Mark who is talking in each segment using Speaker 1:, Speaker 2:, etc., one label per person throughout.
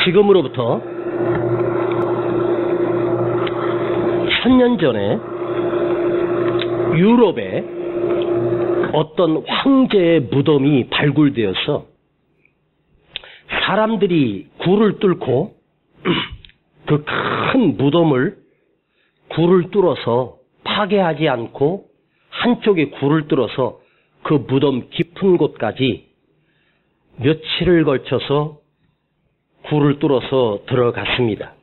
Speaker 1: 지금으로부터 1000년 전에 유럽에 어떤 황제의 무덤이 발굴되어서 사람들이 굴을 뚫고 그 큰 무덤을 굴을 뚫어서 파괴하지 않고 한쪽에 굴을 뚫어서 그 무덤 깊은 곳까지 며칠을 걸쳐서 굴을 뚫어서 들어갔습니다.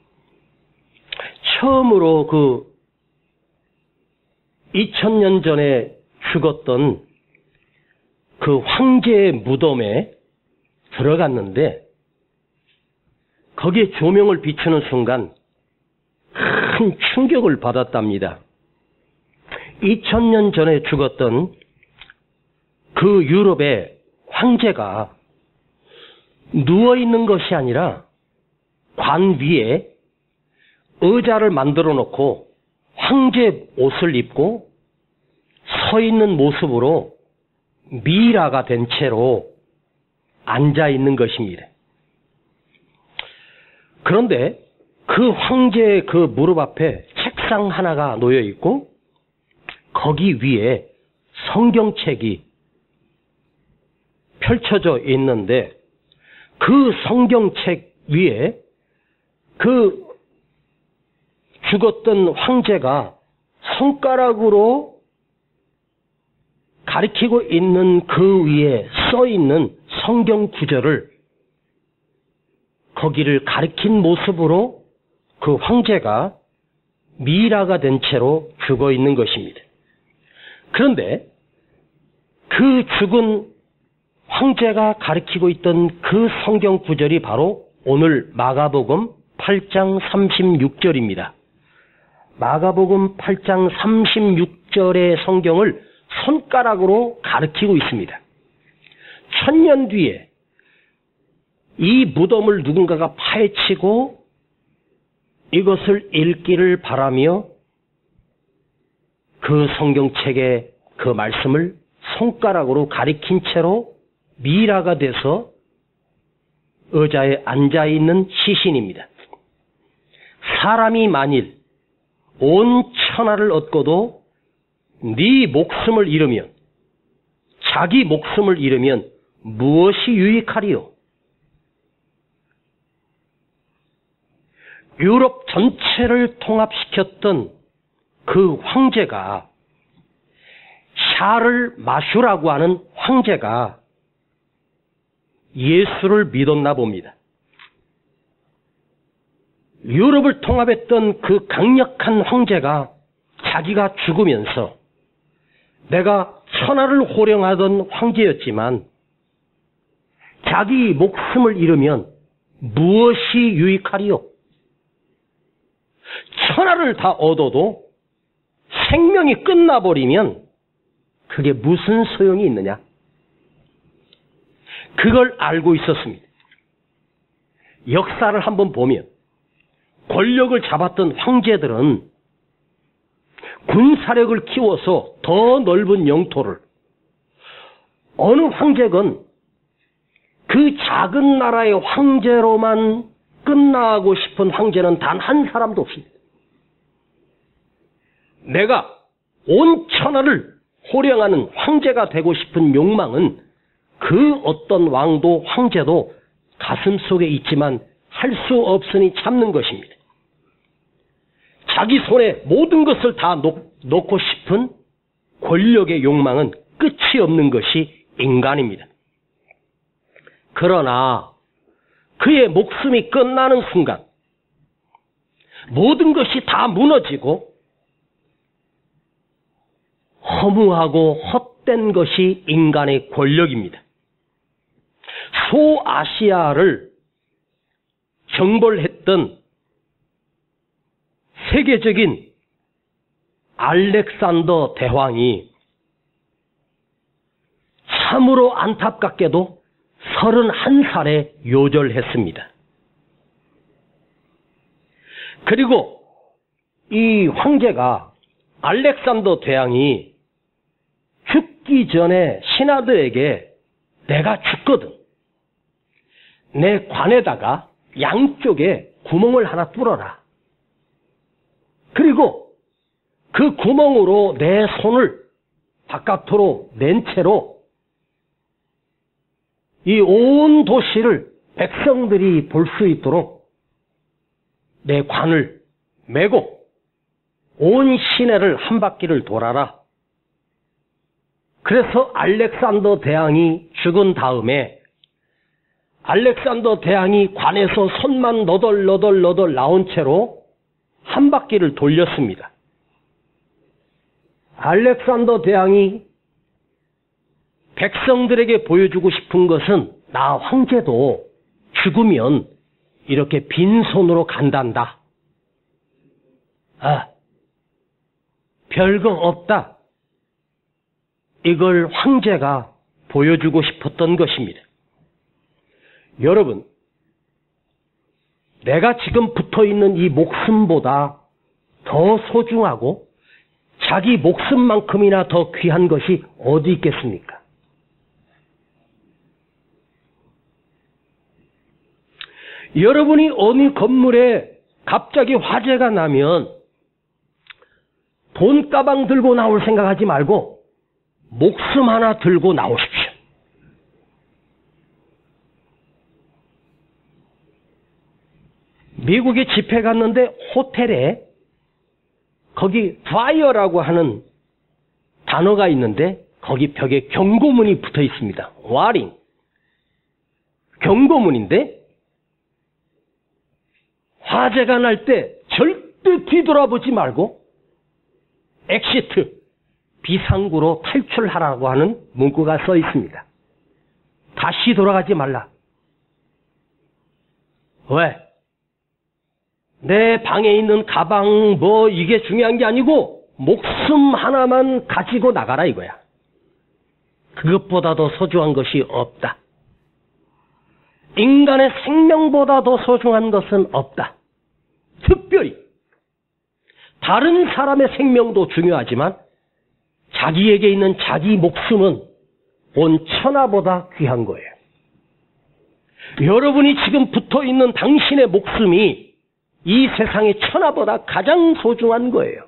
Speaker 1: 처음으로 그 2000년 전에 죽었던 그 황제의 무덤에 들어갔는데 거기에 조명을 비추는 순간 큰 충격을 받았답니다. 2000년 전에 죽었던 그 유럽의 황제가 누워있는 것이 아니라 관 위에 의자를 만들어 놓고 황제 옷을 입고 서 있는 모습으로 미라가 된 채로 앉아 있는 것입니다. 그런데 그 황제의 그 무릎 앞에 책상 하나가 놓여 있고 거기 위에 성경책이 펼쳐져 있는데 그 성경책 위에 그 죽었던 황제가 손가락으로 가리키고 있는 그 위에 써 있는 성경 구절을 거기를 가리킨 모습으로 그 황제가 미라가 된 채로 죽어 있는 것입니다. 그런데 그 죽은 황제가 가리키고 있던 그 성경 구절이 바로 오늘 마가복음 8장 36절입니다. 마가복음 8장 36절의 성경을 손가락으로 가리키고 있습니다. 1000년 뒤에 이 무덤을 누군가가 파헤치고 이것을 읽기를 바라며 그 성경책의 그 말씀을 손가락으로 가리킨 채로 미라가 돼서 의자에 앉아있는 시신입니다. 사람이 만일 온 천하를 얻고도 네 목숨을 잃으면, 자기 목숨을 잃으면 무엇이 유익하리요? 유럽 전체를 통합시켰던 그 황제가, 샤를 마슈라고 하는 황제가 예수를 믿었나 봅니다. 유럽을 통합했던 그 강력한 황제가 자기가 죽으면서 내가 천하를 호령하던 황제였지만 자기 목숨을 잃으면 무엇이 유익하리요? 천하를 다 얻어도 생명이 끝나버리면 그게 무슨 소용이 있느냐? 그걸 알고 있었습니다. 역사를 한번 보면 권력을 잡았던 황제들은 군사력을 키워서 더 넓은 영토를, 어느 황제건 그 작은 나라의 황제로만 끝나고 싶은 황제는 단 한 사람도 없습니다. 내가 온 천하를 호령하는 황제가 되고 싶은 욕망은 그 어떤 왕도 황제도 가슴속에 있지만 할 수 없으니 참는 것입니다. 자기 손에 모든 것을 다 놓고 싶은 권력의 욕망은 끝이 없는 것이 인간입니다. 그러나 그의 목숨이 끝나는 순간 모든 것이 다 무너지고 허무하고 헛된 것이 인간의 권력입니다. 소아시아를 정벌했던 세계적인 알렉산더 대왕이 참으로 안타깝게도 31살에 요절했습니다. 그리고 이 황제가, 알렉산더 대왕이 죽기 전에 신하들에게 내가 죽거든 내 관에다가 양쪽에 구멍을 하나 뚫어라. 그리고 그 구멍으로 내 손을 바깥으로 낸 채로 이 온 도시를 백성들이 볼 수 있도록 내 관을 메고 온 시내를 한 바퀴를 돌아라. 그래서 알렉산더 대왕이 죽은 다음에 알렉산더 대왕이 관에서 손만 너덜너덜 나온 채로 한 바퀴를 돌렸습니다. 알렉산더 대왕이 백성들에게 보여주고 싶은 것은 나 황제도 죽으면 이렇게 빈손으로 간단다. 별거 없다. 이걸 황제가 보여주고 싶었던 것입니다. 여러분, 내가 지금 붙어있는 이 목숨보다 더 소중하고 자기 목숨만큼이나 더 귀한 것이 어디 있겠습니까? 여러분이 어느 건물에 갑자기 화재가 나면 돈가방 들고 나올 생각하지 말고 목숨 하나 들고 나오십시오. 미국에 집회 갔는데 호텔에 거기 파이어라고 하는 단어가 있는데 거기 벽에 경고문이 붙어 있습니다. 와링. 경고문인데 화재가 날 때 절대 뒤돌아보지 말고 엑시트, 비상구로 탈출하라고 하는 문구가 써 있습니다. 다시 돌아가지 말라. 왜? 내 방에 있는 가방 이게 중요한 게 아니고 목숨 하나만 가지고 나가라 이거야. 그것보다 더 소중한 것이 없다. 인간의 생명보다 더 소중한 것은 없다. 특별히 다른 사람의 생명도 중요하지만 자기에게 있는 자기 목숨은 온 천하보다 귀한 거예요. 여러분이 지금 붙어있는 당신의 목숨이 이 세상의 천하보다 가장 소중한 거예요.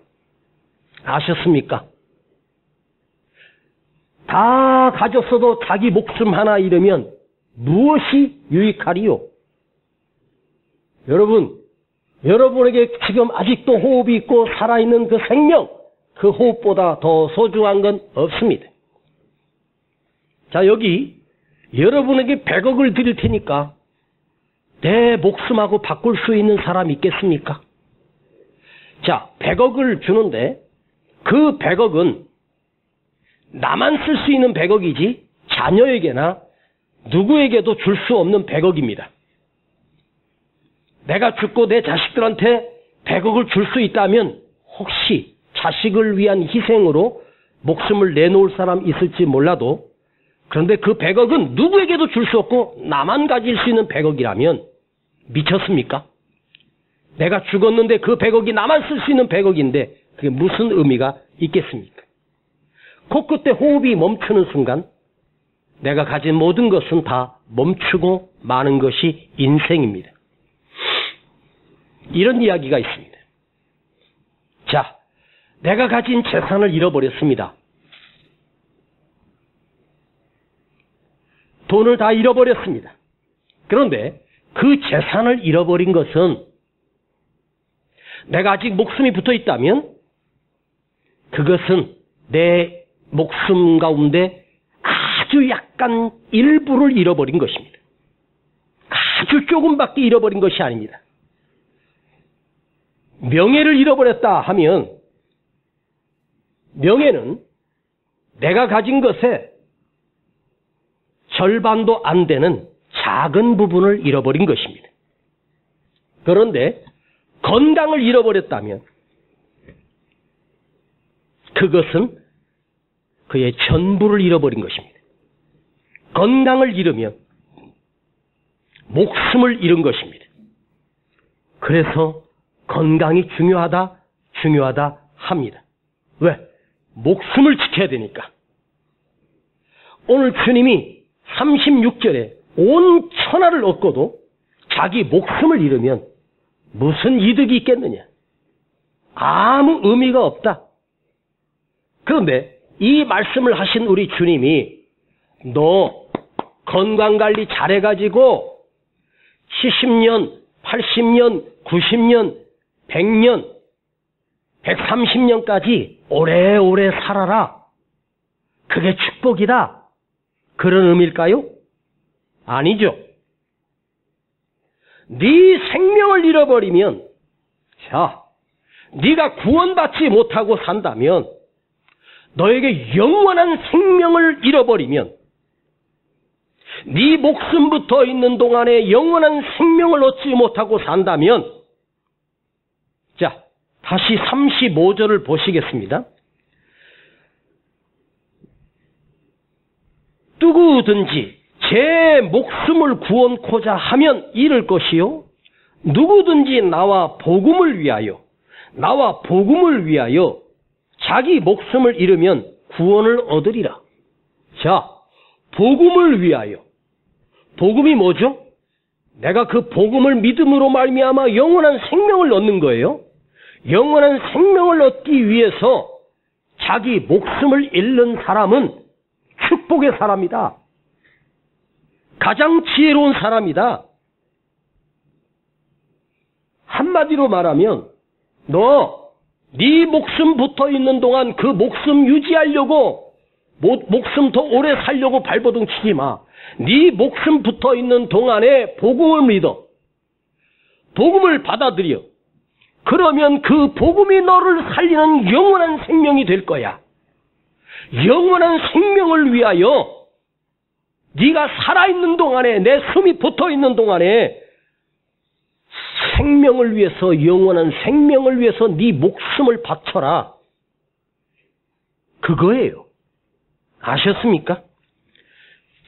Speaker 1: 아셨습니까? 다 가졌어도 자기 목숨 하나 잃으면 무엇이 유익하리요? 여러분에게 지금 아직도 호흡이 있고 살아있는 그 생명, 그 호흡보다 더 소중한 건 없습니다. 자, 여기 여러분에게 100억을 드릴 테니까 내 목숨하고 바꿀 수 있는 사람 있겠습니까? 자, 100억을 주는데 그 100억은 나만 쓸 수 있는 100억이지 자녀에게나 누구에게도 줄 수 없는 100억입니다. 내가 죽고 내 자식들한테 100억을 줄 수 있다면 혹시 자식을 위한 희생으로 목숨을 내놓을 사람 있을지 몰라도 그런데 그 100억은 누구에게도 줄 수 없고 나만 가질 수 있는 100억이라면 미쳤습니까? 내가 죽었는데 그 100억이 나만 쓸 수 있는 100억인데 그게 무슨 의미가 있겠습니까? 코끝에 호흡이 멈추는 순간 내가 가진 모든 것은 다 멈추고 마는 것이 인생입니다. 이런 이야기가 있습니다. 자, 내가 가진 재산을 잃어버렸습니다. 돈을 다 잃어버렸습니다. 그런데 그 재산을 잃어버린 것은 내가 아직 목숨이 붙어 있다면 그것은 내 목숨 가운데 아주 약간 일부를 잃어버린 것입니다. 아주 조금밖에 잃어버린 것이 아닙니다. 명예를 잃어버렸다 하면 명예는 내가 가진 것에 절반도 안 되는 작은 부분을 잃어버린 것입니다. 그런데 건강을 잃어버렸다면 그것은 그의 전부를 잃어버린 것입니다. 건강을 잃으면 목숨을 잃은 것입니다. 그래서 건강이 중요하다 합니다. 왜? 목숨을 지켜야 되니까. 오늘 주님이 36절에 온 천하를 얻고도 자기 목숨을 잃으면 무슨 이득이 있겠느냐? 아무 의미가 없다. 그런데 이 말씀을 하신 우리 주님이 너 건강관리 잘해가지고 70년, 80년, 90년, 100년, 130년까지 오래오래 살아라. 그게 축복이다. 그런 의미일까요? 아니죠. 네 생명을 잃어버리면, 자, 네가 구원받지 못하고 산다면, 너에게 영원한 생명을 잃어버리면, 네 목숨 붙어 있는 동안에 영원한 생명을 얻지 못하고 산다면, 자, 다시 35절을 보시겠습니다. 누구든지 제 목숨을 구원코자 하면 잃을 것이요, 누구든지 나와 복음을 위하여 자기 목숨을 잃으면 구원을 얻으리라. 자, 복음을 위하여. 복음이 뭐죠? 내가 그 복음을 믿음으로 말미암아 영원한 생명을 얻는 거예요. 영원한 생명을 얻기 위해서 자기 목숨을 잃는 사람은 축복의 사람이다. 가장 지혜로운 사람이다. 한마디로 말하면 네 목숨 붙어 있는 동안 그 목숨 유지하려고 목숨 더 오래 살려고 발버둥 치지 마. 네 목숨 붙어 있는 동안에 복음을 믿어. 복음을 받아들여. 그러면 그 복음이 너를 살리는 영원한 생명이 될 거야. 영원한 생명을 위하여 네가 살아있는 동안에, 내 숨이 붙어있는 동안에 생명을 위해서, 영원한 생명을 위해서 네 목숨을 바쳐라. 그거예요. 아셨습니까?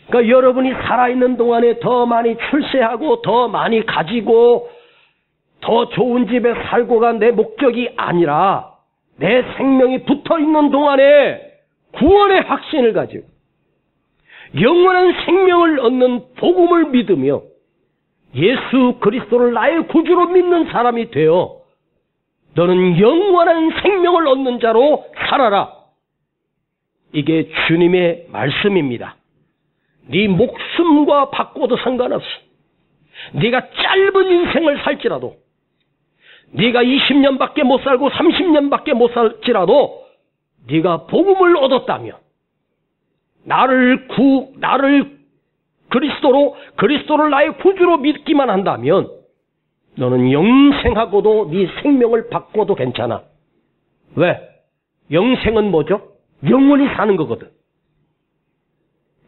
Speaker 1: 그러니까 여러분이 살아있는 동안에 더 많이 출세하고 더 많이 가지고 더 좋은 집에 살고가 내 목적이 아니라 내 생명이 붙어있는 동안에 구원의 확신을 가지고 영원한 생명을 얻는 복음을 믿으며 예수 그리스도를 나의 구주로 믿는 사람이 되어 너는 영원한 생명을 얻는 자로 살아라. 이게 주님의 말씀입니다. 네 목숨과 바꿔도 상관없어. 네가 짧은 인생을 살지라도, 네가 20년밖에 못 살고 30년밖에 못 살지라도 네가 복음을 얻었다면, 나를 그리스도를 나의 구주로 믿기만 한다면 너는 영생하고도 네 생명을 바꿔도 괜찮아. 왜? 영생은 뭐죠? 영원히 사는 거거든.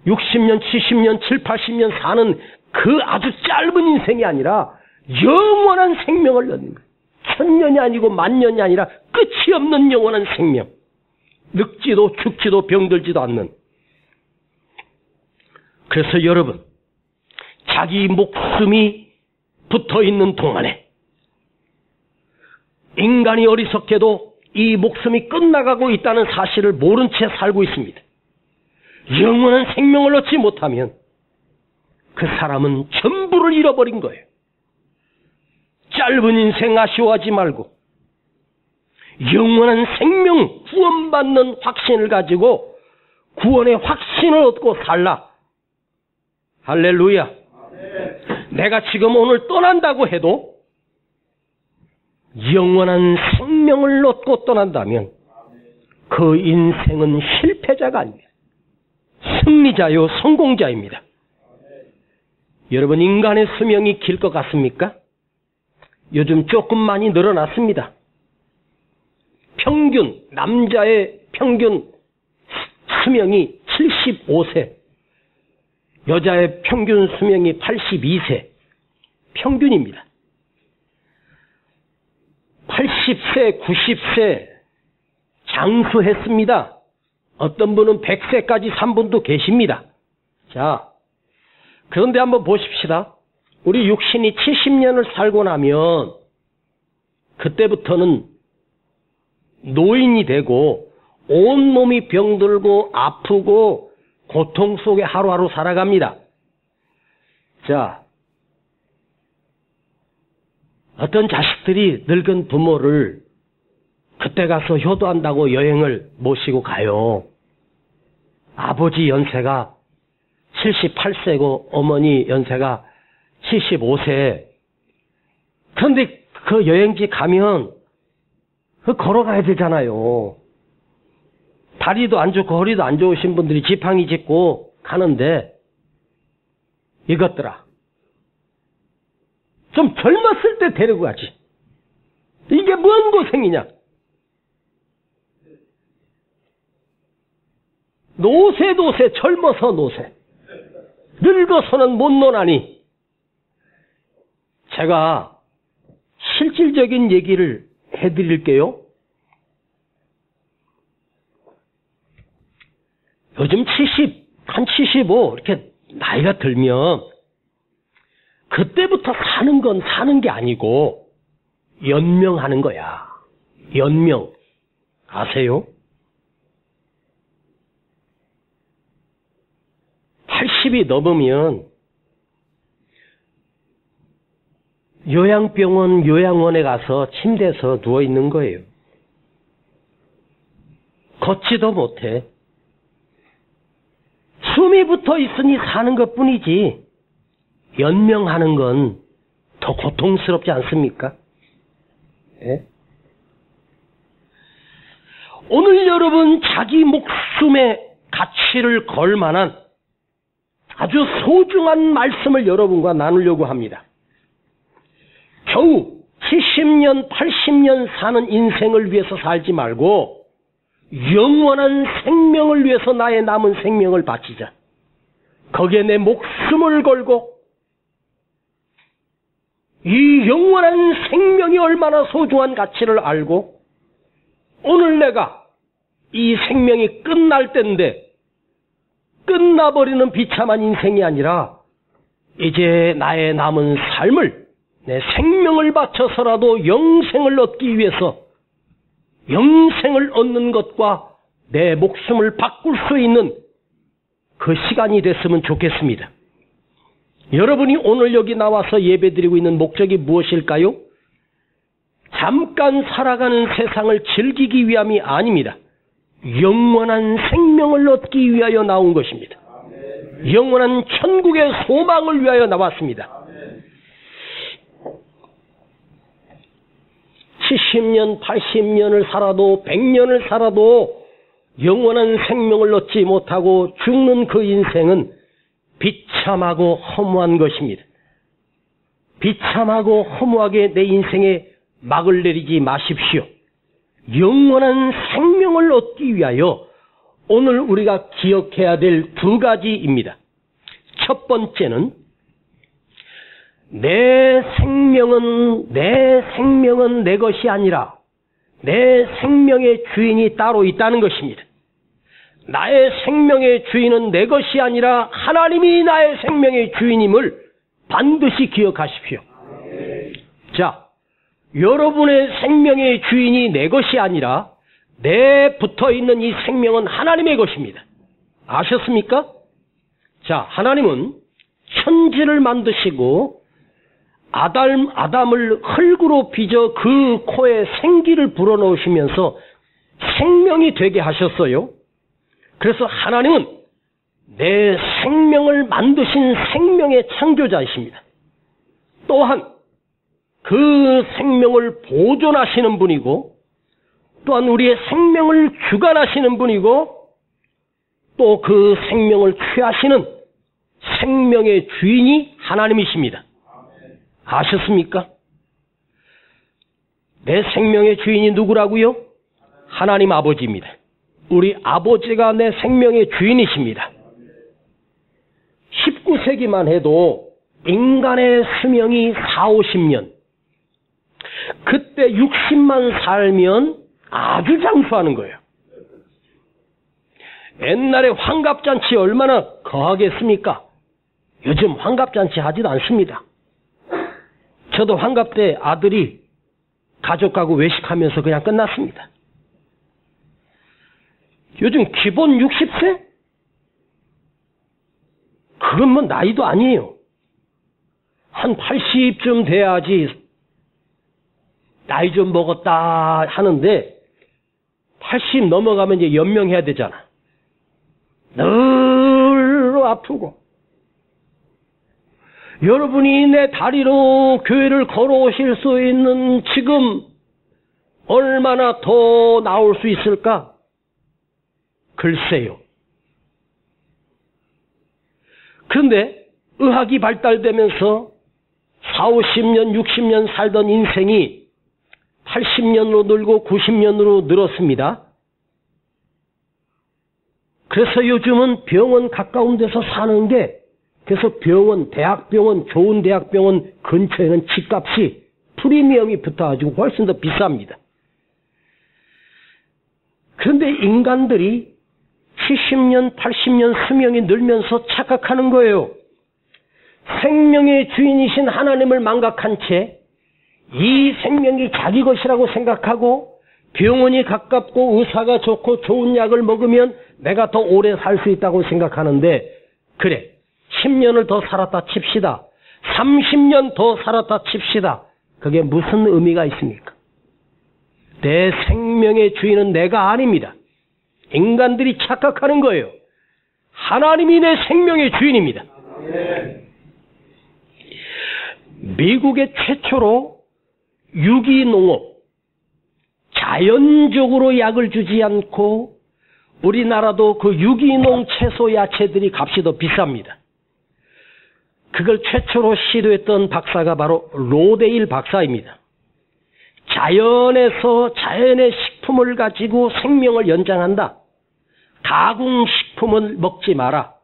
Speaker 1: 60년, 70년, 70, 80년 사는 그 아주 짧은 인생이 아니라 영원한 생명을 얻는 거예요. 1000년이 아니고 10,000년이 아니라 끝이 없는 영원한 생명. 늙지도 죽지도 병들지도 않는. 그래서 여러분, 자기 목숨이 붙어있는 동안에 인간이 어리석게도 이 목숨이 끝나가고 있다는 사실을 모른 채 살고 있습니다. 영원한 생명을 얻지 못하면 그 사람은 전부를 잃어버린 거예요. 짧은 인생 아쉬워하지 말고 영원한 생명, 구원받는 확신을 가지고 구원의 확신을 얻고 살라. 할렐루야. 내가 지금 오늘 떠난다고 해도 영원한 생명을 얻고 떠난다면 그 인생은 실패자가 아닙니다. 승리자요, 성공자입니다. 여러분, 인간의 수명이 길 것 같습니까? 요즘 조금 많이 늘어났습니다. 남자의 평균 수명이 75세, 여자의 평균 수명이 82세, 평균입니다. 80세, 90세 장수했습니다. 어떤 분은 100세까지 산 분도 계십니다. 자, 그런데 한번 보십시다. 우리 육신이 70년을 살고 나면 그때부터는 노인이 되고 온몸이 병들고 아프고 고통 속에 하루하루 살아갑니다. 자, 어떤 자식들이 늙은 부모를 그때 가서 효도한다고 여행을 모시고 가요. 아버지 연세가 78세고 어머니 연세가 75세. 그런데 그 여행지 가면 걸어가야 되잖아요. 다리도 안 좋고 허리도 안 좋으신 분들이 지팡이 짚고 가는데, 이것들아, 좀 젊었을 때 데리고 가지. 이게 뭔 고생이냐? 노세 젊어서 노세, 늙어서는 못 노나니. 제가 실질적인 얘기를 해드릴게요. 요즘 70, 한 75 이렇게 나이가 들면 그때부터 사는 건 사는 게 아니고 연명하는 거야. 연명. 아세요? 80이 넘으면 요양병원, 요양원에 가서 침대에서 누워 있는 거예요. 걷지도 못해. 숨이 붙어 있으니 사는 것 뿐이지, 연명하는 건 더 고통스럽지 않습니까? 예? 오늘 여러분 자기 목숨의 가치를 걸 만한 아주 소중한 말씀을 여러분과 나누려고 합니다. 겨우 70년, 80년 사는 인생을 위해서 살지 말고 영원한 생명을 위해서 나의 남은 생명을 바치자. 거기에 내 목숨을 걸고 이 영원한 생명이 얼마나 소중한 가치를 알고, 오늘 내가 이 생명이 끝날 때인데 끝나버리는 비참한 인생이 아니라 이제 나의 남은 삶을, 내 생명을 바쳐서라도 영생을 얻기 위해서 영생을 얻는 것과 내 목숨을 바꿀 수 있는 그 시간이 됐으면 좋겠습니다. 여러분이 오늘 여기 나와서 예배드리고 있는 목적이 무엇일까요? 잠깐 살아가는 세상을 즐기기 위함이 아닙니다. 영원한 생명을 얻기 위하여 나온 것입니다. 영원한 천국의 소망을 위하여 나왔습니다. 70년, 80년을 살아도 100년을 살아도 영원한 생명을 얻지 못하고 죽는 그 인생은 비참하고 허무한 것입니다. 비참하고 허무하게 내 인생에 막을 내리지 마십시오. 영원한 생명을 얻기 위하여 오늘 우리가 기억해야 될 두 가지입니다. 첫 번째는 내 생명은 내 것이 아니라 내 생명의 주인이 따로 있다는 것입니다. 나의 생명의 주인은 내 것이 아니라 하나님이 나의 생명의 주인임을 반드시 기억하십시오. 자, 여러분의 생명의 주인이 내 것이 아니라 내 붙어있는 이 생명은 하나님의 것입니다. 아셨습니까? 자, 하나님은 천지를 만드시고 아담을 흙으로 빚어 그 코에 생기를 불어넣으시면서 생명이 되게 하셨어요. 그래서 하나님은 내 생명을 만드신 생명의 창조자이십니다. 또한 그 생명을 보존하시는 분이고, 또한 우리의 생명을 주관하시는 분이고, 또 그 생명을 취하시는 생명의 주인이 하나님이십니다. 아셨습니까? 내 생명의 주인이 누구라고요? 하나님 아버지입니다. 우리 아버지가 내 생명의 주인이십니다. 19세기만 해도 인간의 수명이 40-50년, 그때 60만 살면 아주 장수하는 거예요. 옛날에 환갑잔치 얼마나 거하겠습니까? 요즘 환갑잔치 하지도 않습니다. 저도 환갑 때 아들이 가족하고 외식하면서 그냥 끝났습니다. 요즘 기본 60세? 그건 뭐 나이도 아니에요. 한 80쯤 돼야지 나이 좀 먹었다 하는데 80 넘어가면 이제 연명해야 되잖아. 늘 아프고. 여러분이 내 다리로 교회를 걸어오실 수 있는 지금 얼마나 더 나올 수 있을까? 글쎄요. 그런데 의학이 발달되면서 40, 50년, 60년 살던 인생이 80년으로 늘고 90년으로 늘었습니다. 그래서 요즘은 병원 가까운 데서 사는 게, 그래서 병원, 대학병원, 좋은 대학병원 근처에는 집값이 프리미엄이 붙어가지고 훨씬 더 비쌉니다. 그런데 인간들이 70년, 80년 수명이 늘면서 착각하는 거예요. 생명의 주인이신 하나님을 망각한 채 이 생명이 자기 것이라고 생각하고 병원이 가깝고 의사가 좋고 좋은 약을 먹으면 내가 더 오래 살 수 있다고 생각하는데, 그래 10년을 더 살았다 칩시다. 30년 더 살았다 칩시다. 그게 무슨 의미가 있습니까? 내 생명의 주인은 내가 아닙니다. 인간들이 착각하는 거예요. 하나님이 내 생명의 주인입니다. 미국의 최초로 유기농업, 자연적으로 약을 주지 않고, 우리나라도 그 유기농 채소 야채들이 값이 더 비쌉니다. 그걸 최초로 시도했던 박사가 바로 로데일 박사입니다. 자연에서 자연의 식품을 가지고 생명을 연장한다. 가공식품을 먹지 마라.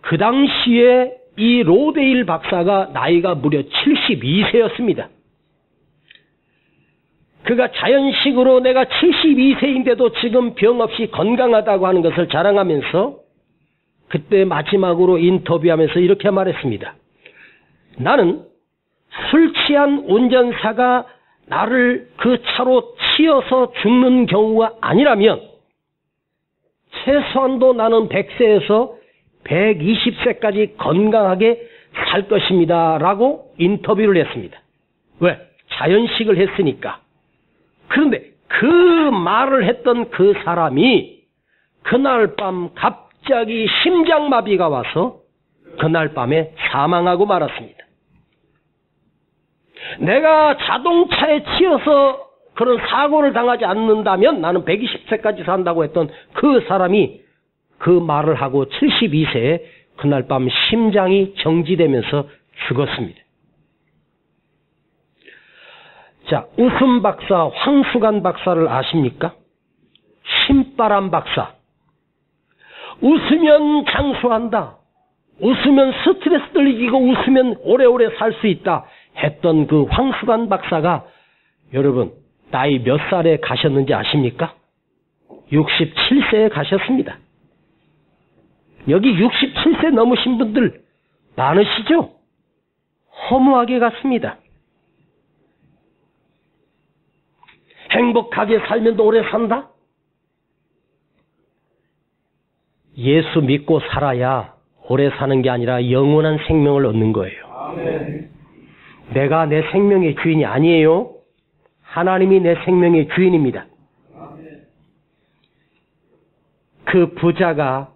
Speaker 1: 그 당시에 이 로데일 박사가 나이가 무려 72세였습니다. 그가 자연식으로 내가 72세인데도 지금 병 없이 건강하다고 하는 것을 자랑하면서 그때 마지막으로 인터뷰하면서 이렇게 말했습니다. 나는 술 취한 운전사가 나를 그 차로 치여서 죽는 경우가 아니라면 최소한도 나는 100세에서 120세까지 건강하게 살 것입니다. 라고 인터뷰를 했습니다. 왜? 자연식을 했으니까. 그런데 그 말을 했던 그 사람이 그날 밤 갑자기 심장마비가 와서 그날 밤에 사망하고 말았습니다. 내가 자동차에 치여서 그런 사고를 당하지 않는다면 나는 120세까지 산다고 했던 그 사람이 그 말을 하고 72세에 그날 밤 심장이 정지되면서 죽었습니다. 자, 웃음 박사 황수관 박사를 아십니까? 신바람 박사. 웃으면 장수한다. 웃으면 스트레스를 이기고 웃으면 오래오래 살 수 있다 했던 그 황수관 박사가 여러분 나이 몇 살에 가셨는지 아십니까? 67세에 가셨습니다. 여기 67세 넘으신 분들 많으시죠? 허무하게 갔습니다. 행복하게 살면 더 오래 산다? 예수 믿고 살아야 오래 사는 게 아니라 영원한 생명을 얻는 거예요. 아멘. 내가 내 생명의 주인이 아니에요. 하나님이 내 생명의 주인입니다. 아멘. 그 부자가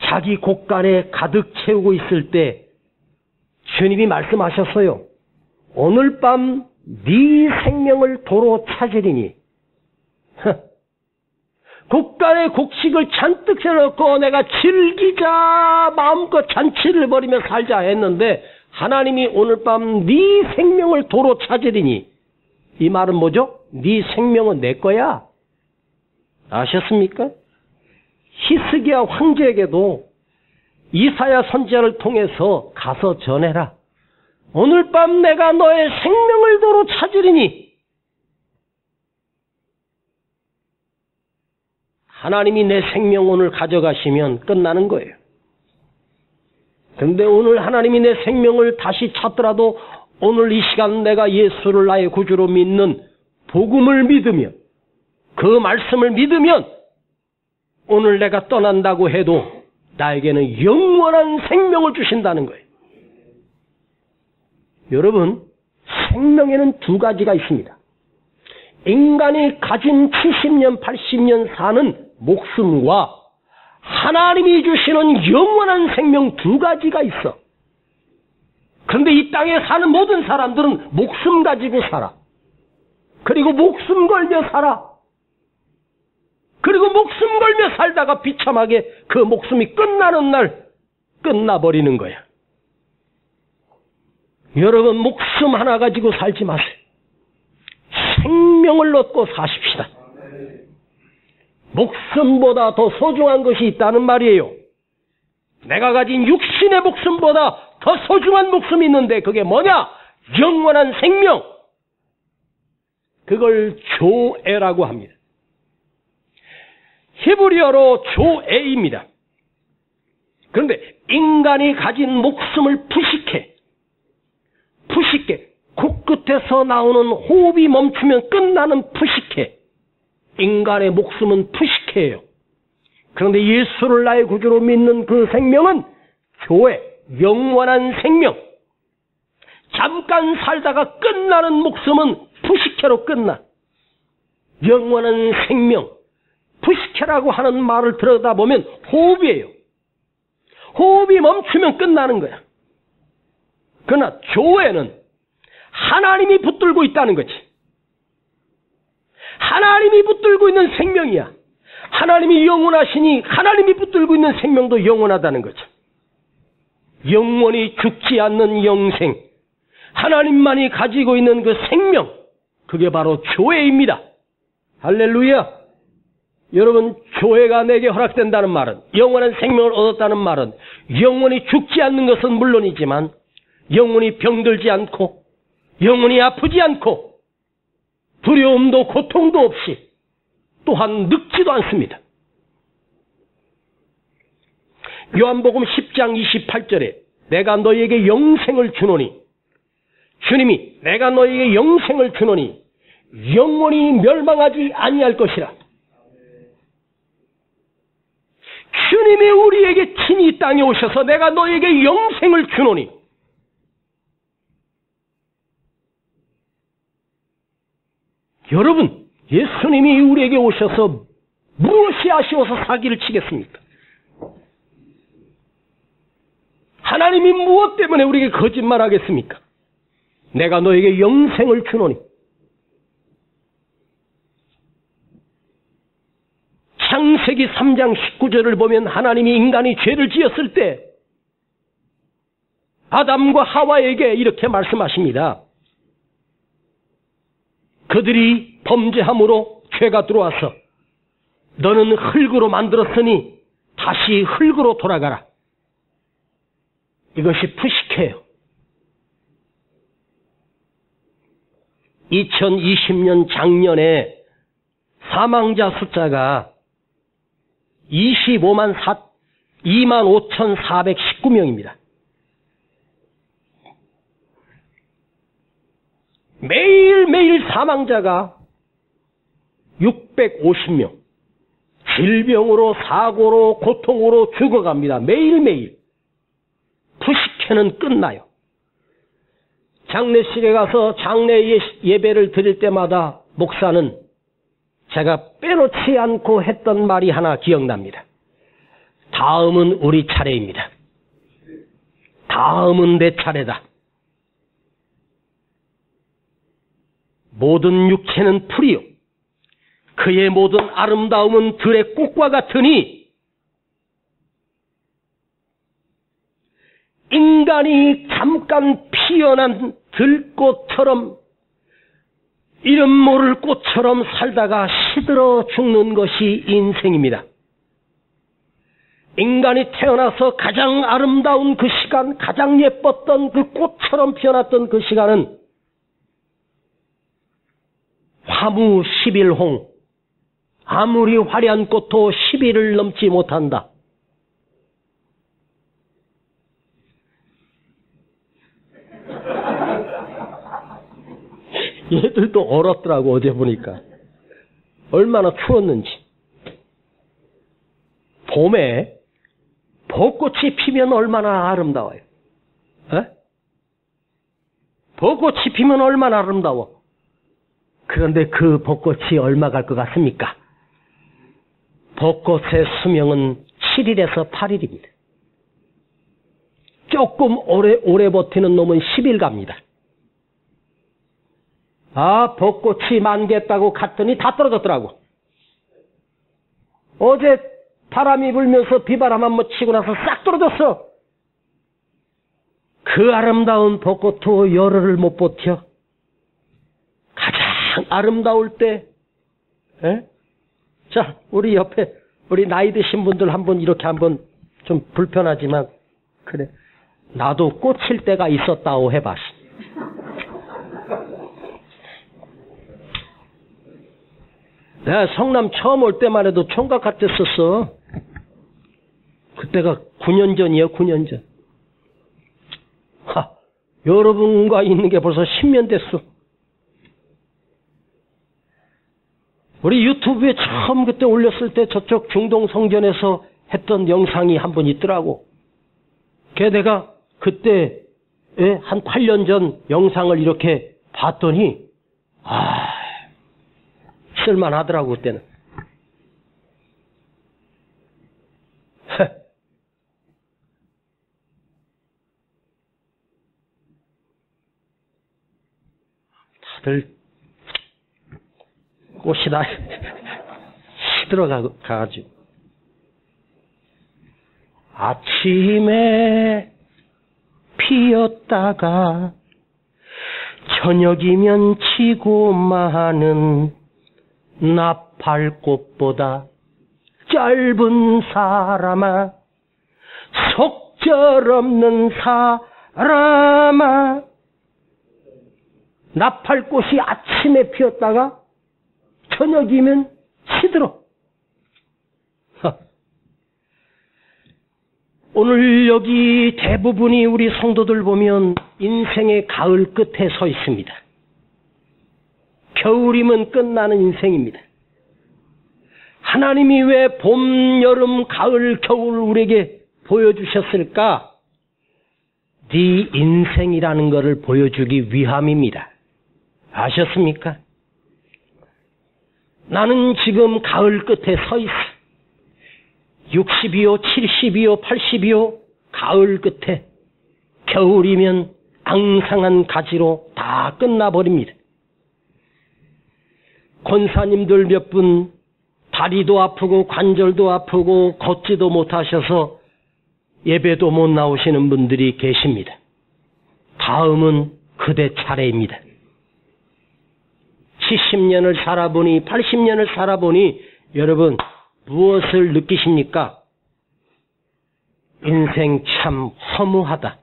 Speaker 1: 자기 곳간에 가득 채우고 있을 때 주님이 말씀하셨어요. 오늘 밤 네 생명을 도로 찾으리니 곳간에 곡식을 잔뜩 채워놓고 내가 즐기자 마음껏 잔치를 벌이며 살자 했는데 하나님이 오늘 밤 네 생명을 도로 찾으리니 이 말은 뭐죠? 네 생명은 내 거야. 아셨습니까? 히스기야 황제에게도 이사야 선지자를 통해서 가서 전해라. 오늘 밤 내가 너의 생명을 도로 찾으리니 하나님이 내 생명 오늘 가져가시면 끝나는 거예요. 그런데 오늘 하나님이 내 생명을 다시 찾더라도 오늘 이 시간 내가 예수를 나의 구주로 믿는 복음을 믿으면 그 말씀을 믿으면 오늘 내가 떠난다고 해도 나에게는 영원한 생명을 주신다는 거예요. 여러분, 생명에는 두 가지가 있습니다. 인간이 가진 70년, 80년 사는 목숨과 하나님이 주시는 영원한 생명 두 가지가 있어. 그런데 이 땅에 사는 모든 사람들은 목숨 가지고 살아. 그리고 목숨 걸며 살아. 그리고 목숨 걸며 살다가 비참하게 그 목숨이 끝나는 날 끝나버리는 거야. 여러분, 목숨 하나 가지고 살지 마세요. 생명을 얻고 사십시다. 목숨보다 더 소중한 것이 있다는 말이에요. 내가 가진 육신의 목숨보다 더 소중한 목숨이 있는데 그게 뭐냐? 영원한 생명. 그걸 조에라고 합니다. 히브리어로 조에입니다. 그런데 인간이 가진 목숨을 푸식해 코끝에서 나오는 호흡이 멈추면 끝나는 푸식해. 인간의 목숨은 푸식해요. 그런데 예수를 나의 구주로 믿는 그 생명은 조에, 영원한 생명. 잠깐 살다가 끝나는 목숨은 푸식해로 끝나. 영원한 생명. 푸식해라고 하는 말을 들여다보면 호흡이에요. 호흡이 멈추면 끝나는 거야. 그러나 조에는 하나님이 붙들고 있다는 거지. 하나님이 붙들고 있는 생명이야. 하나님이 영원하시니 하나님이 붙들고 있는 생명도 영원하다는 거죠. 영원히 죽지 않는 영생, 하나님만이 가지고 있는 그 생명, 그게 바로 조회입니다. 할렐루야. 여러분, 조회가 내게 허락된다는 말은, 영원한 생명을 얻었다는 말은 영원히 죽지 않는 것은 물론이지만 영원히 병들지 않고 영원히 아프지 않고 두려움도 고통도 없이 또한 늙지도 않습니다. 요한복음 10장 28절에 내가 너희에게 영생을 주노니, 주님이 내가 너희에게 영생을 주노니 영원히 멸망하지 아니할 것이라. 주님이 우리에게 친히 이 땅에 오셔서 내가 너희에게 영생을 주노니, 여러분, 예수님이 우리에게 오셔서 무엇이 아쉬워서 사기를 치겠습니까? 하나님이 무엇 때문에 우리에게 거짓말하겠습니까? 내가 너에게 영생을 주노니. 창세기 3장 19절을 보면 하나님이 인간이 죄를 지었을 때 아담과 하와에게 이렇게 말씀하십니다. 그들이 범죄함으로 죄가 들어와서 너는 흙으로 만들었으니 다시 흙으로 돌아가라. 이것이 푸식해요. 2020년 작년에 사망자 숫자가 25,419명입니다. 매일매일 사망자가 650명. 질병으로, 사고로, 고통으로 죽어갑니다. 매일매일. 푸식해는 끝나요. 장례식에 가서 장례 예배를 드릴 때마다 목사는 제가 빼놓지 않고 했던 말이 하나 기억납니다. 다음은 우리 차례입니다. 다음은 내 차례다. 모든 육체는 풀이요 그의 모든 아름다움은 들의 꽃과 같으니 인간이 잠깐 피어난 들꽃처럼 이름 모를 꽃처럼 살다가 시들어 죽는 것이 인생입니다. 인간이 태어나서 가장 아름다운 그 시간, 가장 예뻤던 그 꽃처럼 피어났던 그 시간은 화무 10일홍, 아무리 화려한 꽃도 10일을 넘지 못한다. 얘들도 얼었더라고, 어제 보니까. 얼마나 추웠는지. 봄에 벚꽃이 피면 얼마나 아름다워요. 에? 벚꽃이 피면 얼마나 아름다워. 그런데 그 벚꽃이 얼마 갈 것 같습니까? 벚꽃의 수명은 7일에서 8일입니다. 조금 오래 버티는 놈은 10일 갑니다. 아, 벚꽃이 만개했다고 갔더니 다 떨어졌더라고. 어제 바람이 불면서 비바람 한번 치고 나서 싹 떨어졌어. 그 아름다운 벚꽃도 열흘을 못 버텨. 가장 아름다울 때, 에? 자, 우리 옆에, 우리 나이 드신 분들 한번 이렇게 한번 좀 불편하지만, 그래. 나도 꽂힐 때가 있었다고 해봐. 내가 성남 처음 올 때만 해도 총각 같았었어. 그때가 9년 전이에요, 9년 전. 여러분과 있는 게 벌써 10년 됐어. 우리 유튜브에 처음 그때 올렸을 때 저쪽 중동 성전에서 했던 영상이 한 번 있더라고. 걔 내가 그때 한 8년 전 영상을 이렇게 봤더니 쓸만하더라고 그때는. 다들 꽃이 다 시들어가가지고 아침에 피었다가 저녁이면 지고 마는 나팔꽃보다 짧은 사람아, 속절없는 사람아. 나팔꽃이 아침에 피었다가 저녁이면 시들어. 오늘 여기 대부분이 우리 성도들 보면 인생의 가을 끝에 서 있습니다. 겨울이면 끝나는 인생입니다. 하나님이 왜 봄, 여름, 가을, 겨울 우리에게 보여주셨을까? 네 인생이라는 것을 보여주기 위함입니다. 아셨습니까? 나는 지금 가을 끝에 서 있어. 60이요, 70이요, 80이요, 가을 끝에. 겨울이면 앙상한 가지로 다 끝나버립니다. 권사님들 몇 분 다리도 아프고 관절도 아프고 걷지도 못하셔서 예배도 못 나오시는 분들이 계십니다. 다음은 그대 차례입니다. 70년을 살아보니 80년을 살아보니 여러분 무엇을 느끼십니까? 인생 참 허무하다.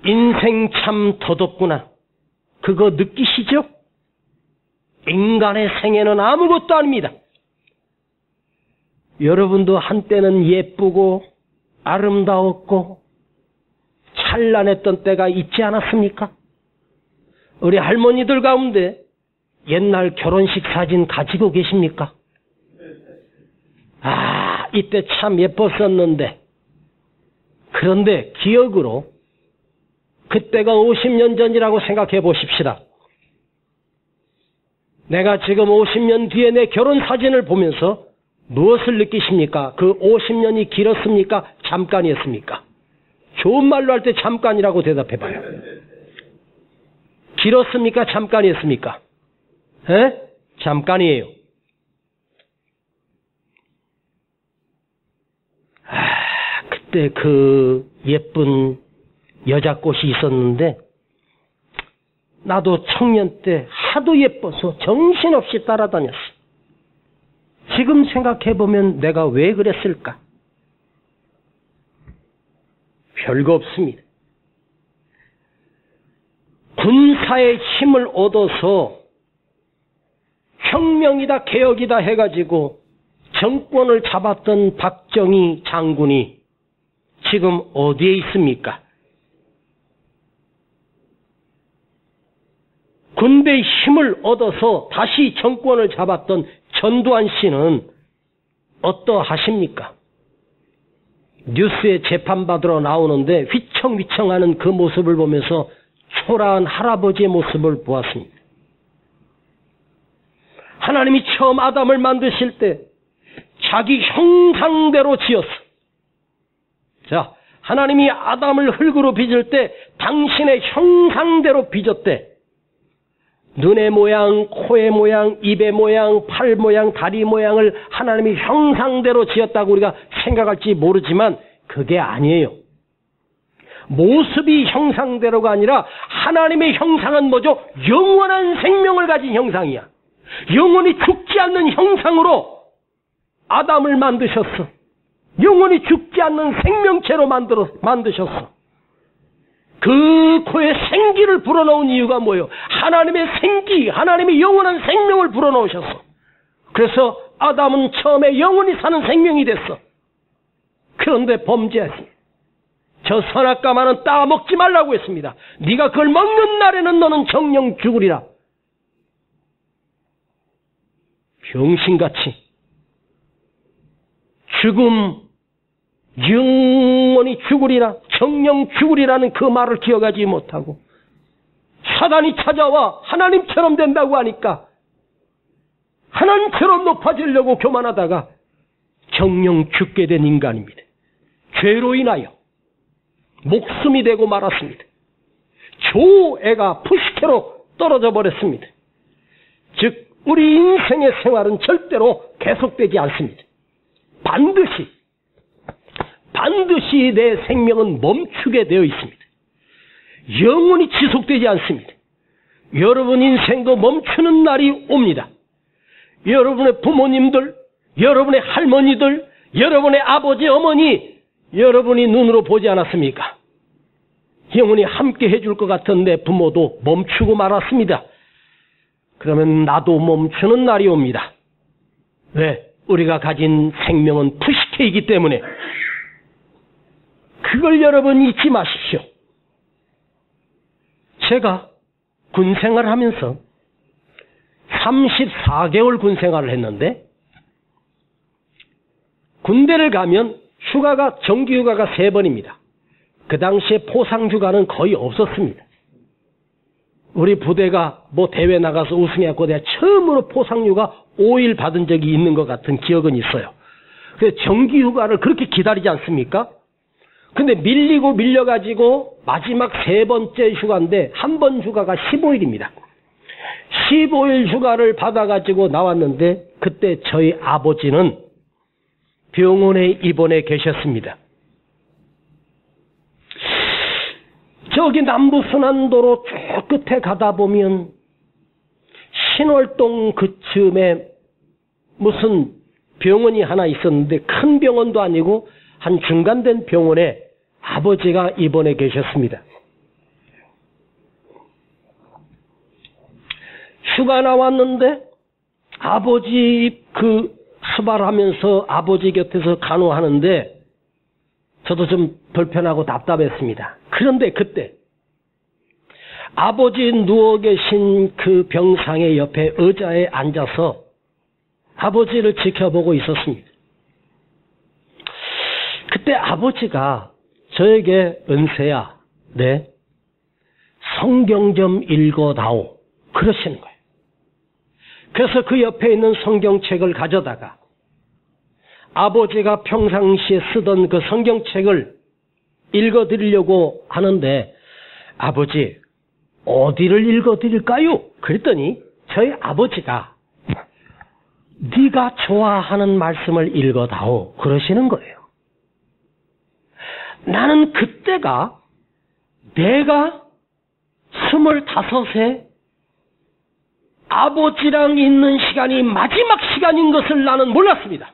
Speaker 1: 인생 참 더덥구나. 그거 느끼시죠? 인간의 생애는 아무것도 아닙니다. 여러분도 한때는 예쁘고 아름다웠고 찬란했던 때가 있지 않았습니까? 우리 할머니들 가운데 옛날 결혼식 사진 가지고 계십니까? 이때 참 예뻤었는데. 그런데 기억으로 그때가 50년 전이라고 생각해 보십시다. 내가 지금 50년 뒤에 내 결혼 사진을 보면서 무엇을 느끼십니까? 그 50년이 길었습니까? 잠깐이었습니까? 좋은 말로 할 때 잠깐이라고 대답해 봐요. 길었습니까? 잠깐이었습니까? 잠깐이에요. 그때 그 예쁜 여자꽃이 있었는데 나도 청년 때 하도 예뻐서 정신없이 따라다녔어. 지금 생각해보면 내가 왜 그랬을까? 별거 없습니다. 군사의 힘을 얻어서 혁명이다 개혁이다 해가지고 정권을 잡았던 박정희 장군이 지금 어디에 있습니까? 군대의 힘을 얻어서 다시 정권을 잡았던 전두환 씨는 어떠하십니까? 뉴스에 재판받으러 나오는데 휘청휘청하는 그 모습을 보면서 초라한 할아버지의 모습을 보았습니다. 하나님이 처음 아담을 만드실 때 자기 형상대로 지었어. 자, 하나님이 아담을 흙으로 빚을 때 당신의 형상대로 빚었대. 눈의 모양, 코의 모양, 입의 모양, 팔 모양, 다리 모양을 하나님이 형상대로 지었다고 우리가 생각할지 모르지만 그게 아니에요. 모습이 형상대로가 아니라 하나님의 형상은 뭐죠? 영원한 생명을 가진 형상이야. 영원히 죽지 않는 형상으로 아담을 만드셨어. 영원히 죽지 않는 생명체로 만드셨어. 그 코에 생기를 불어넣은 이유가 뭐예요? 하나님의 생기, 하나님의 영원한 생명을 불어넣으셨어. 그래서 아담은 처음에 영원히 사는 생명이 됐어. 그런데 범죄했습니다. 저 선악과만은 따먹지 말라고 했습니다. 네가 그걸 먹는 날에는 너는 정령 죽으리라. 병신같이 죽음, 영원히 죽으리라, 정령 죽으리라는 그 말을 기억하지 못하고 사단이 찾아와 하나님처럼 된다고 하니까 하나님처럼 높아지려고 교만하다가 정령 죽게 된 인간입니다. 죄로 인하여 목숨이 되고 말았습니다. 조애가 푸시케로 떨어져 버렸습니다. 즉 우리 인생의 생활은 절대로 계속되지 않습니다. 반드시 내 생명은 멈추게 되어 있습니다. 영원히 지속되지 않습니다. 여러분 인생도 멈추는 날이 옵니다. 여러분의 부모님들, 여러분의 할머니들, 여러분의 아버지, 어머니, 여러분이 눈으로 보지 않았습니까? 영원히 함께 해줄 것 같은 내 부모도 멈추고 말았습니다. 그러면 나도 멈추는 날이 옵니다. 왜? 우리가 가진 생명은 푸시케이기 때문에. 그걸 여러분 잊지 마십시오. 제가 군생활을 하면서 34개월 군생활을 했는데 군대를 가면 정기휴가가 3번입니다. 그 당시에 포상휴가는 거의 없었습니다. 우리 부대가 대회 나가서 우승해갖고 내가 처음으로 포상휴가 5일 받은 적이 있는 것 같은 기억은 있어요. 그래서 정기휴가를 그렇게 기다리지 않습니까? 근데 밀려가지고 마지막 3번째 휴가인데 한 번 휴가가 15일입니다. 15일 휴가를 받아가지고 나왔는데 그때 저희 아버지는 병원에 입원해 계셨습니다. 저기 남부순환도로 쭉 끝에 가다 보면 신월동 그쯤에 무슨 병원이 하나 있었는데 큰 병원도 아니고 한 중간된 병원에 아버지가 입원해 계셨습니다. 휴가 나왔는데 아버지 수발하면서 아버지 곁에서 간호하는데 저도 좀 불편하고 답답했습니다. 그런데 그때 아버지 누워 계신 그 병상의 옆에 의자에 앉아서 아버지를 지켜보고 있었습니다. 그때 아버지가 저에게 은세야, 성경 좀 읽어다오 그러시는 거예요. 그래서 그 옆에 있는 성경책을 가져다가 아버지가 평상시에 쓰던 그 성경책을 읽어드리려고 하는데 아버지 어디를 읽어드릴까요? 그랬더니 저희 아버지가 네가 좋아하는 말씀을 읽어다오 그러시는 거예요. 나는 그때가 내가 25세 아버지랑 있는 시간이 마지막 시간인 것을 나는 몰랐습니다.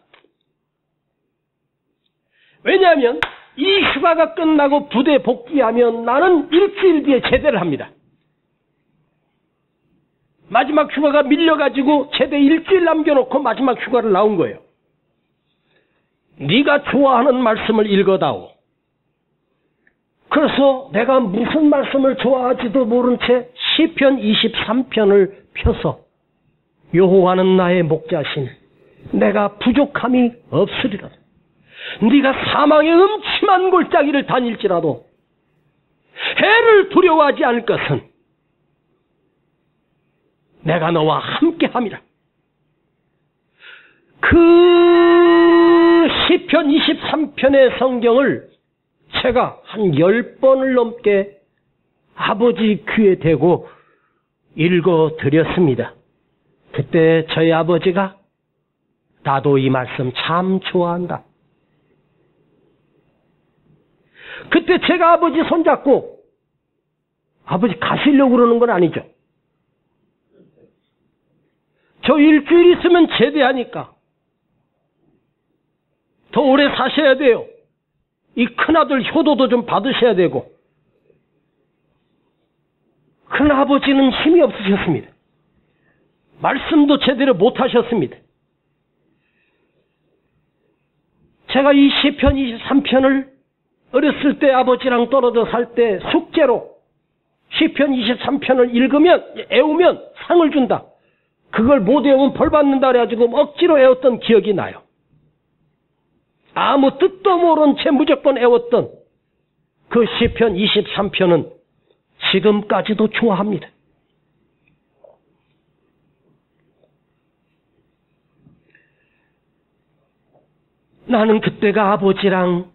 Speaker 1: 왜냐하면 이 휴가가 끝나고 부대 복귀하면 나는 일주일 뒤에 제대를 합니다. 마지막 휴가가 밀려가지고 제대 일주일 남겨놓고 마지막 휴가를 나온 거예요. 네가 좋아하는 말씀을 읽어다오. 그래서 내가 무슨 말씀을 좋아하지도 모른 채 시편 23편을 펴서 여호와는 나의 목자신 내가 부족함이 없으리라. 네가 사망의 음침한 골짜기를 다닐지라도 해를 너를 두려워하지 않을 것은 내가 너와 함께함이라. 그 시편 23편의 성경을 제가 한 10번을 넘게 아버지 귀에 대고 읽어드렸습니다. 그때 저희 아버지가 나도 이 말씀 참 좋아한다. 그때 제가 아버지 손잡고 아버지 가시려고 그러는 건 아니죠. 저 일주일 있으면 제대하니까 더 오래 사셔야 돼요. 이 큰아들 효도도 좀 받으셔야 되고. 그러나 아버지는 힘이 없으셨습니다. 말씀도 제대로 못하셨습니다. 제가 이 시편 23편을 어렸을 때 아버지랑 떨어져 살 때 숙제로 시편 23편을 읽으면 애우면 상을 준다. 그걸 못 외우면 벌 받는다 그래가지고 억지로 외웠던 기억이 나요. 아무 뜻도 모른 채 무조건 애웠던 그 시편 23편은 지금까지도 좋아합니다. 나는 그때가 아버지랑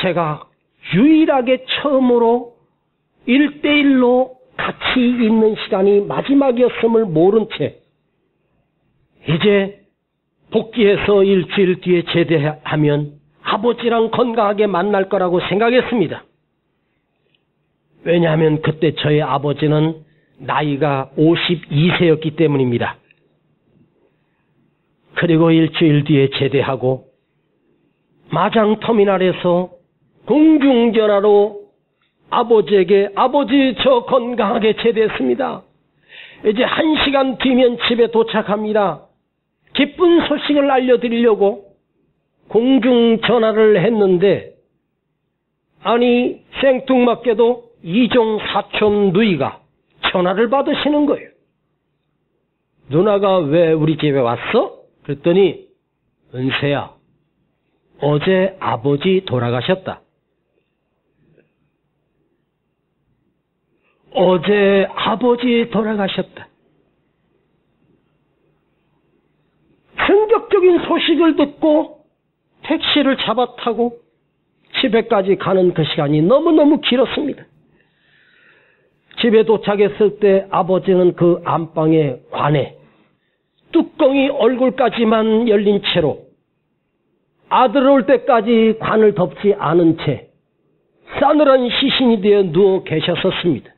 Speaker 1: 제가 유일하게 처음으로 1대1로 같이 있는 시간이 마지막이었음을 모른 채 이제 복귀해서 일주일 뒤에 제대하면 아버지랑 건강하게 만날 거라고 생각했습니다. 왜냐하면 그때 저희 아버지는 나이가 52세였기 때문입니다. 그리고 일주일 뒤에 제대하고 마장터미널에서 공중전화로 아버지에게 아버지 저 건강하게 제대했습니다. 이제 1시간 뒤면 집에 도착합니다. 기쁜 소식을 알려드리려고 공중전화를 했는데 아니 생뚱맞게도 이종 사촌 누이가 전화를 받으시는 거예요. 누나가 왜 우리 집에 왔어? 그랬더니 은세야 어제 아버지 돌아가셨다. 어제 아버지 돌아가셨다. 충격적인 소식을 듣고 택시를 잡아 타고 집에까지 가는 그 시간이 너무너무 길었습니다. 집에 도착했을 때 아버지는 그 안방의 관에 뚜껑이 얼굴까지만 열린 채로 아들 올 때까지 관을 덮지 않은 채 싸늘한 시신이 되어 누워 계셨었습니다.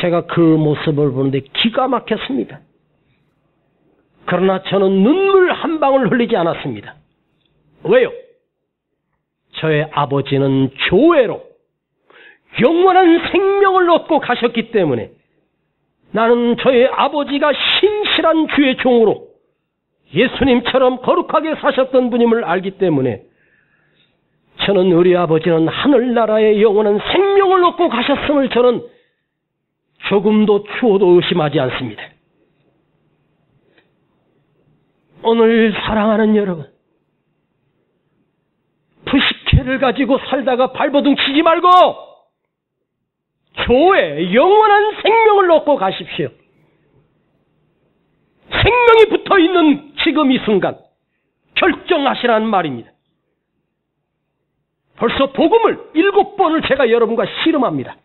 Speaker 1: 제가 그 모습을 보는데 기가 막혔습니다. 그러나 저는 눈물 한 방울 흘리지 않았습니다. 왜요? 저의 아버지는 교회로 영원한 생명을 얻고 가셨기 때문에 나는 저의 아버지가 신실한 주의 종으로 예수님처럼 거룩하게 사셨던 분임을 알기 때문에 저는 우리 아버지는 하늘나라의 영원한 생명을 얻고 가셨음을 저는 조금도 추호도 의심하지 않습니다. 오늘 사랑하는 여러분, 푸시케를 가지고 살다가 발버둥 치지 말고 교회 영원한 생명을 얻고 가십시오. 생명이 붙어있는 지금 이 순간 결정하시라는 말입니다. 벌써 복음을 7번을 제가 여러분과 씨름합니다.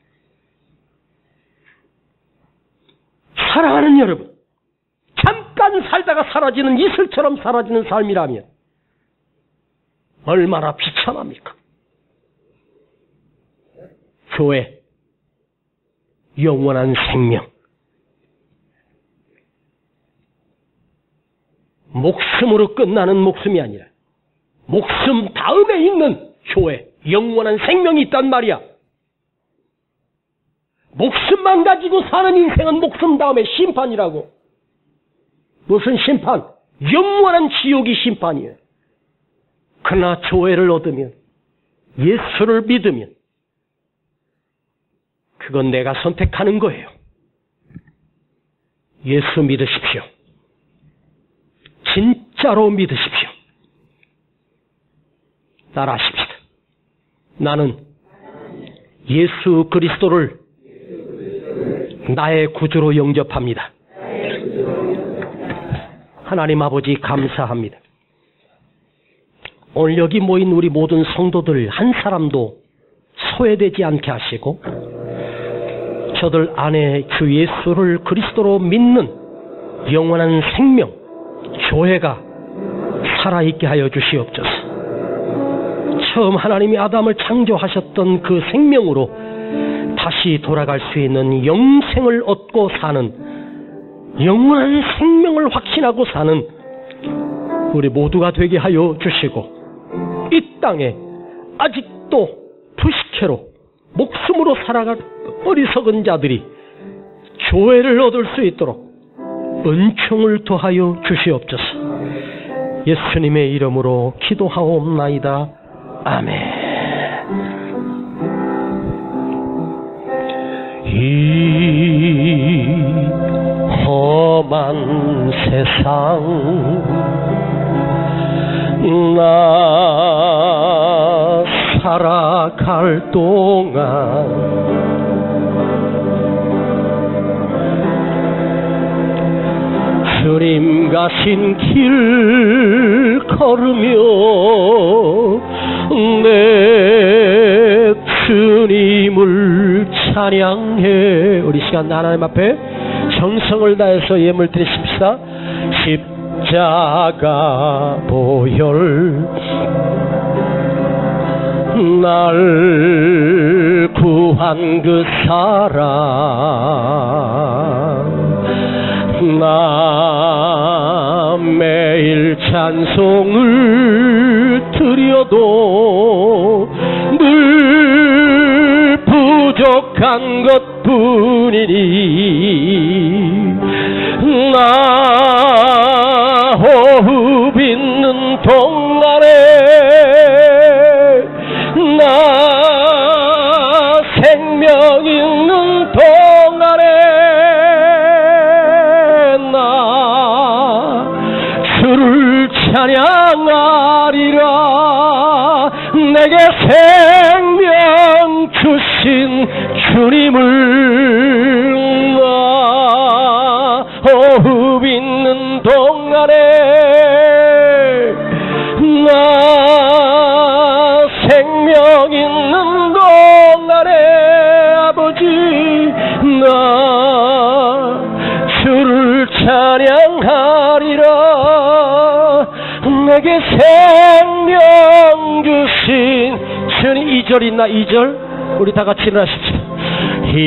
Speaker 1: 사랑하는 여러분, 잠깐 살다가 사라지는 이슬처럼 사라지는 삶이라면 얼마나 비참합니까? 교회, 영원한 생명, 목숨으로 끝나는 목숨이 아니라 목숨 다음에 있는 교회, 영원한 생명이 있단 말이야. 목숨만 가지고 사는 인생은 목숨 다음에 심판이라고. 무슨 심판? 영원한 지옥이 심판이에요. 그러나 교회를 얻으면, 예수를 믿으면 그건 내가 선택하는 거예요. 예수 믿으십시오. 진짜로 믿으십시오. 따라하십시다. 나는 예수 그리스도를 나의 구주로 영접합니다. 하나님 아버지 감사합니다. 오늘 여기 모인 우리 모든 성도들 한 사람도 소외되지 않게 하시고 저들 안에 주 예수를 그리스도로 믿는 영원한 생명, 교회가 살아있게 하여 주시옵소서. 처음 하나님이 아담을 창조하셨던 그 생명으로 다시 돌아갈 수 있는 영생을 얻고 사는, 영원한 생명을 확신하고 사는 우리 모두가 되게 하여 주시고, 이 땅에 아직도 부식회로 목숨으로 살아갈 어리석은 자들이 교회를 얻을 수 있도록 은총을 더하여 주시옵소서. 예수님의 이름으로 기도하옵나이다. 아멘. 이 험한 세상 나 살아갈 동안 주님 가신 길 걸으며 내 주님을 찬양해. 우리 시간 하나님 앞에 정성을 다해서 예물 드리십시다. 십자가 보혈 날 구한 그 사랑 나 매일 찬송을 드려도 늘 부족한 것뿐이니 나 호흡 있는 동안에 나 생명 있는 동안에 나 주를 찬양하리라. 내게 생명 주신 주님을 나 호흡 있는 동안에 나 생명 있는 동안에 아버지 나 주를 찬양하리라. 내게 생명 주신 주님. 2절 있나? 2절 우리 다 같이 일어나십시오. 이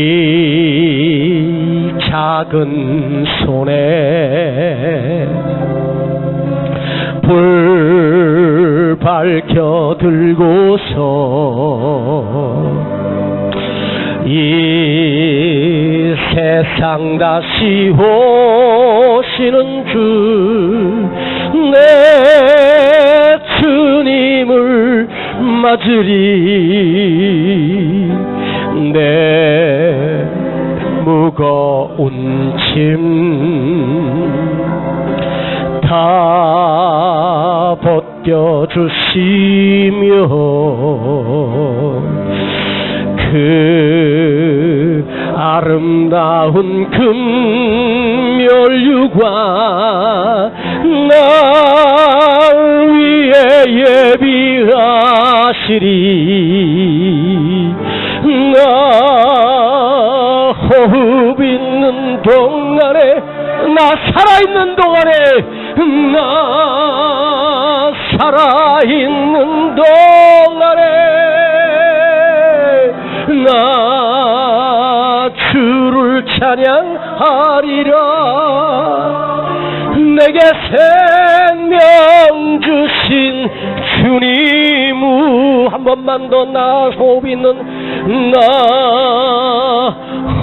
Speaker 1: 작은 손에 불 밝혀 들고서 이 세상 다시 오시는 주 내 주님을 맞으리. 내 무거운 짐 다 벗겨주시며 그 아름다운 금멸류관 날 위해 예비하시리. 나 호흡 있는 동안에 나 살아있는 동안에 나 살아있는 동안에 나 주를 찬양하리라. 내게 생명 주신 주님 한 번만 더 나 호흡 있는 나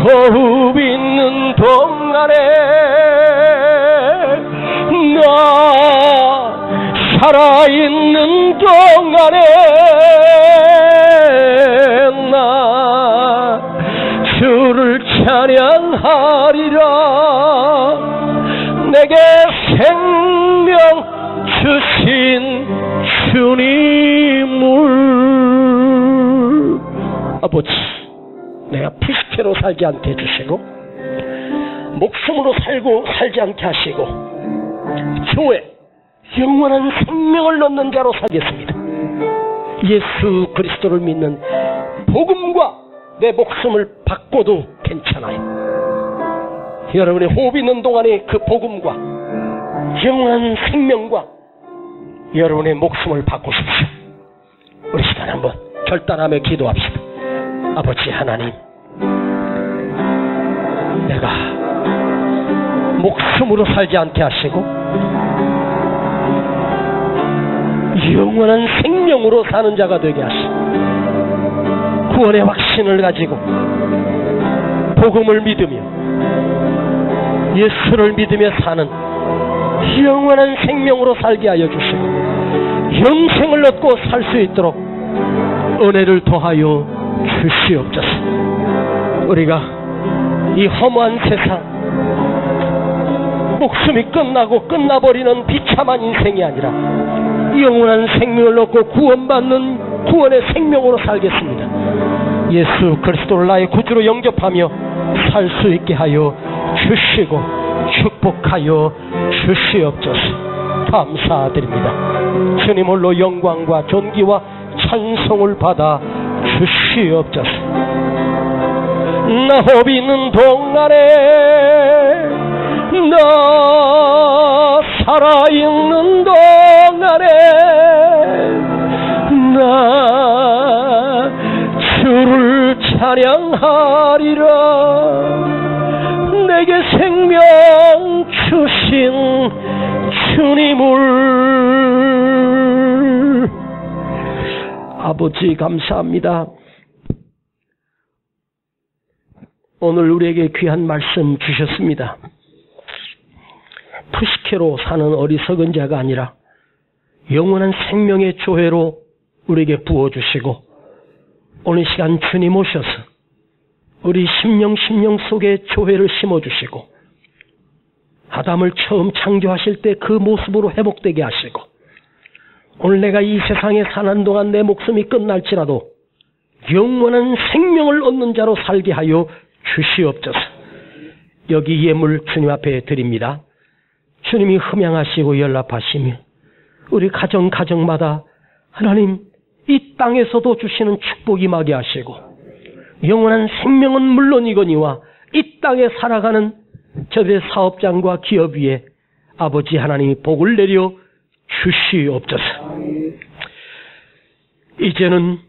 Speaker 1: 호흡 있는 동안에 나 살아있는 동안에 나 주를 찬양하리라. 내게 생명 주신 주님을 아버지 내가 푸시케로 살지 않게 해주시고 목숨으로 살지 않게 하시고 교회 영원한 생명을 얻는 자로 살겠습니다. 예수 그리스도를 믿는 복음과 내 목숨을 바꿔도 괜찮아요. 여러분이 호흡 있는 동안에 그 복음과 영원한 생명과 여러분의 목숨을 바꾸십시오. 우리 시간 한번 결단하며 기도합시다. 아버지 하나님, 내가 목숨으로 살지 않게 하시고 영원한 생명으로 사는 자가 되게 하시고 구원의 확신을 가지고 복음을 믿으며 예수를 믿으며 사는 영원한 생명으로 살게 하여 주시고 영생을 얻고 살 수 있도록 은혜를 더하여 주시옵소서. 우리가 이 허무한 세상 목숨이 끝나고 끝나버리는 비참한 인생이 아니라 영원한 생명을 얻고 구원받는 구원의 생명으로 살겠습니다. 예수 그리스도를 나의 구주로 영접하며 살 수 있게 하여 주시고 축복하여 주시옵소서. 감사드립니다. 주님 홀로 영광과 존귀와 찬송을 받아 주시옵소서. 나 호흡 있는 동안에 나 살아있는 동안에 나 주를 찬양하리라. 내게 생명 주신 주님을 아버지 감사합니다. 오늘 우리에게 귀한 말씀 주셨습니다. 푸시케로 사는 어리석은 자가 아니라 영원한 생명의 조회로 우리에게 부어주시고 오늘 시간 주님 오셔서 우리 심령 속에 조회를 심어주시고 아담을 처음 창조하실 때 그 모습으로 회복되게 하시고 오늘 내가 이 세상에 사는 동안 내 목숨이 끝날지라도 영원한 생명을 얻는 자로 살게 하여 주시옵소서. 여기 예물 주님 앞에 드립니다. 주님이 흠양하시고 연락하시며 우리 가정마다 하나님 이 땅에서도 주시는 축복이 임하게 하시고 영원한 생명은 물론이거니와 이 땅에 살아가는 저들의 사업장과 기업 위에 아버지 하나님이 복을 내려 주시옵소서. 이제는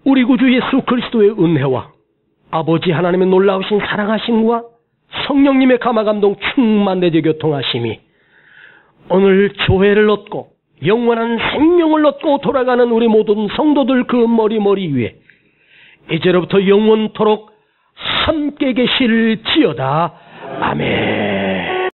Speaker 1: 우리 구주 예수 그리스도의 은혜와 아버지 하나님의 놀라우신 사랑하심과 성령님의 감화감동 충만되게 교통하심이 오늘 조회를 얻고 영원한 생명을 얻고 돌아가는 우리 모든 성도들 그 머리 위에 이제로부터 영원토록 함께 계실지어다. 아멘.